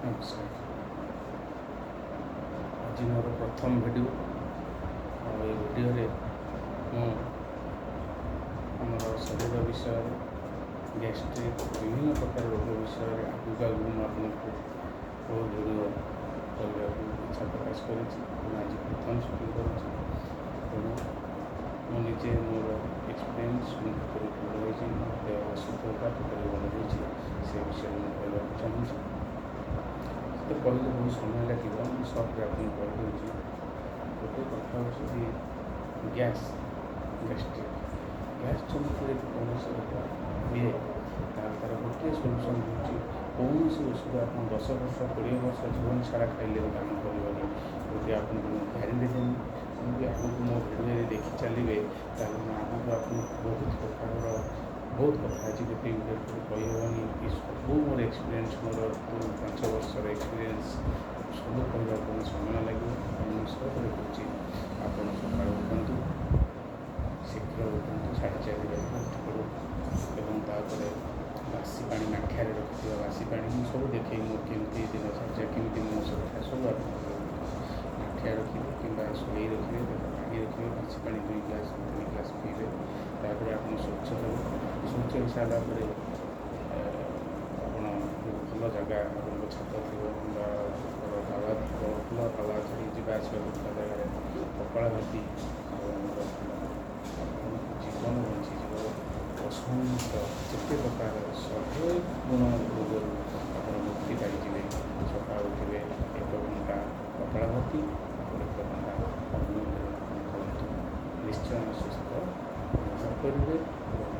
ନମସ୍କାର। ଆଜି ମୋର ପ୍ରଥମ ଭିଡ଼ିଓ। ଆଉ ଏ ଭିଡ଼ିଓରେ ମୁଁ ଆମର ଶରୀର ବିଷୟରେ, ଗ୍ୟାଷ୍ଟ୍ରିକ୍, ବିଭିନ୍ନ ପ୍ରକାର ରୋଗ ବିଷୟରେ ଆଗକୁ ମୁଁ ଆପଣଙ୍କୁ ବହୁତ ଭିଡ଼ିଓ କରିବାକୁ ଇଚ୍ଛା ପ୍ରକାଶ କରିଛି। ମୁଁ ଆଜି ପ୍ରଥମ ସୁଟିଂ କରୁଛି, ତେଣୁ ମୁଁ ନିଜେ ମୋର ଏକ୍ସପିରିଏନ୍ସ ମୁଁ କିପରି ଭଲ ହୋଇଛି, ମୋ ଦେହ ଅସୁସ୍ଥତା କିପରି ଭଲ ହୋଇଛି, ସେ ବିଷୟରେ ମୁଁ କହିବାକୁ ଚାହୁଁଛି। ତ କହିଲେ ବହୁତ ସମୟ ଲାଗିବ, ମୁଁ ସର୍ଟରେ ଆପଣଙ୍କୁ କହିଦେଉଛି। ଗୋଟେ କଥା ହେଉଛି କି ଗ୍ୟାସ୍ ଜନିତ କୌଣସି ରୋଗ ହୁଏ, ତା'ର ଗୋଟିଏ ସଲ୍ୟୁସନ୍ ହେଉଛି କୌଣସି ଔଷଧ ଆପଣ 10 ବର୍ଷ 20 ବର୍ଷ ଜୀବନ ସାରା ଖାଇଲେ ବି କାମ କରିବନି। ଯଦି ଆପଣଙ୍କୁ ମୁଁ ଗ୍ୟାରେଣ୍ଟି ଦେବି, ଯଦି ଆଗକୁ ମୋ ଭିଡ଼ିଓରେ ଦେଖି ଚାଲିବେ, ତାହେଲେ ମୁଁ ଆଗକୁ ଆପଣଙ୍କୁ ବହୁତ କଥା ଅଛି, ଗୋଟେ କହିହେବନି କି ସବୁ ମୋର ଏକ୍ସପିରିଏନ୍ସ, ମୋର 5 ବର୍ଷର ଏକ୍ସପିରିଏନ୍ସ ସବୁ କହିବାକୁ ମୋ ସମୟ ଲାଗିବ। ମୁଁ ସହଜରେ କହୁଛି, ଆପଣ ସକାଳୁ ଉଠନ୍ତୁ, ଶୀଘ୍ର ଉଠନ୍ତୁ, 4:30 ଉଠିପଡ଼ୁ ଏବଂ ତାପରେ ବାସି ପାଣି, ମାଠିଆରେ ରଖିଥିବା ବାସି ପାଣି, ମୁଁ ସବୁ ଦେଖେଇ ମୁଁ କେମିତି ଦିନଚର୍ଯ୍ୟା, କେମିତି ମୁଁ ଔଷଧ ସବୁ ଆପଣଙ୍କୁ ମାଠିଆ ରଖିବେ କିମ୍ବା ଶୋଇ ରଖିବେ, ପାଣି ରଖିବେ, ବାସି ପାଣି 2 ଗ୍ଲାସ୍ 3 ଗ୍ଲାସ୍ ପିଇବେ। ତାପରେ ଆପଣ ଶୌଚ ହେବେ। ଶୌଚ ହେଇସାରିଲା ପରେ ଆପଣ ଭଲ ଜାଗା, ଆପଣଙ୍କ ଛାତ ଥିବ କିମ୍ବା ହାୱା ଥିବ, ଭଲ ହାୱା ଧରି ଯିବା ଆସିବା କରୁଥିବା ଜାଗାରେ କପାଳଭାତି ଆପଣଙ୍କ ଜୀବନ ବଞ୍ଚିଯିବ। ଅସଂଖ୍ୟ ଯେତେ ପ୍ରକାର 100 ଗୁଣ ରୋଗରୁ ଆପଣ ମୁକ୍ତି ପାଇଯିବେ। ସକାଳୁ ଉଠିବେ, 1 ଘଣ୍ଟା କପାଳଭାତି, 1 ଘଣ୍ଟା ଅନୁଲୋମ ବିଲୋମ କରନ୍ତୁ। ନିଶ୍ଚୟ ସୁସ୍ଥ ଅନୁଭବ କରିବେ ଏବଂ